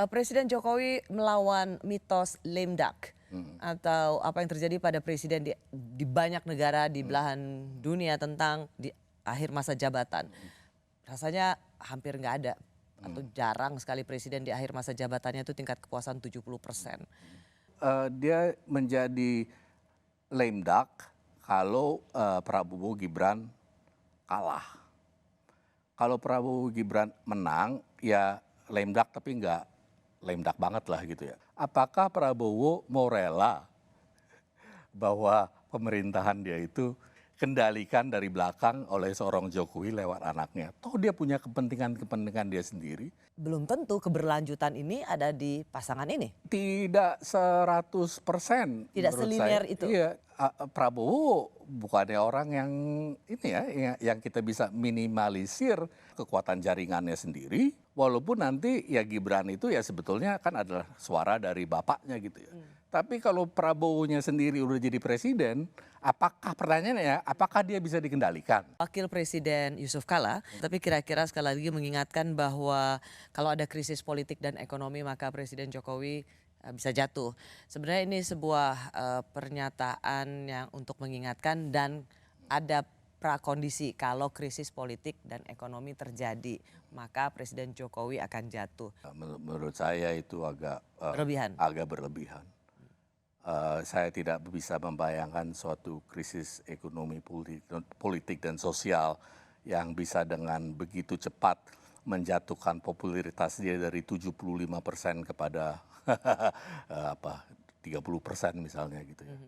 Presiden Jokowi melawan mitos lame duck atau apa yang terjadi pada presiden di banyak negara di belahan dunia tentang di akhir masa jabatan. Rasanya hampir nggak ada atau jarang sekali presiden di akhir masa jabatannya itu tingkat kepuasan 70%. Dia menjadi lame duck kalau Prabowo Gibran kalah. Kalau Prabowo Gibran menang, ya lame duck tapi nggak lame duck banget lah gitu ya. Apakah Prabowo mau rela bahwa pemerintahan dia itu kendalikan dari belakang oleh seorang Jokowi lewat anaknya? Toh dia punya kepentingan-kepentingan dia sendiri. Belum tentu keberlanjutan ini ada di pasangan ini. Tidak 100% Tidak menurut selinier saya. itu. Iya, Prabowo bukannya orang yang ini ya, yang kita bisa minimalisir kekuatan jaringannya sendiri. Walaupun nanti ya Gibran itu ya sebetulnya kan adalah suara dari bapaknya gitu ya. Tapi kalau Prabowo-nya sendiri udah jadi presiden, apakah pertanyaannya ya, apakah dia bisa dikendalikan? Wakil Presiden Yusuf Kala, tapi kira-kira sekali lagi mengingatkan bahwa kalau ada krisis politik dan ekonomi maka Presiden Jokowi bisa jatuh. Sebenarnya ini sebuah pernyataan yang untuk mengingatkan dan ada prakondisi kalau krisis politik dan ekonomi terjadi maka Presiden Jokowi akan jatuh. Menurut saya itu Berlebihan. agak berlebihan. Saya tidak bisa membayangkan suatu krisis ekonomi politik dan sosial yang bisa dengan begitu cepat menjatuhkan popularitas dia dari 75% kepada 30% misalnya gitu ya.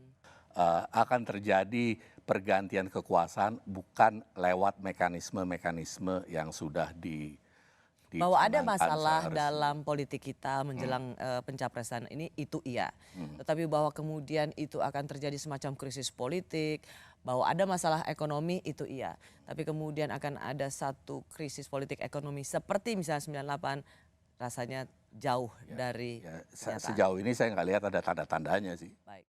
Akan terjadi pergantian kekuasaan bukan lewat mekanisme-mekanisme yang sudah Bahwa ada dicanangkan masalah secara resmi. dalam politik kita menjelang pencapresan ini itu iya. Tetapi bahwa kemudian itu akan terjadi semacam krisis politik, bahwa ada masalah ekonomi itu iya. Tapi kemudian akan ada satu krisis politik ekonomi seperti misalnya 98 rasanya jauh dari kenyataan. Sejauh ini saya nggak lihat ada tanda-tandanya sih. Baik.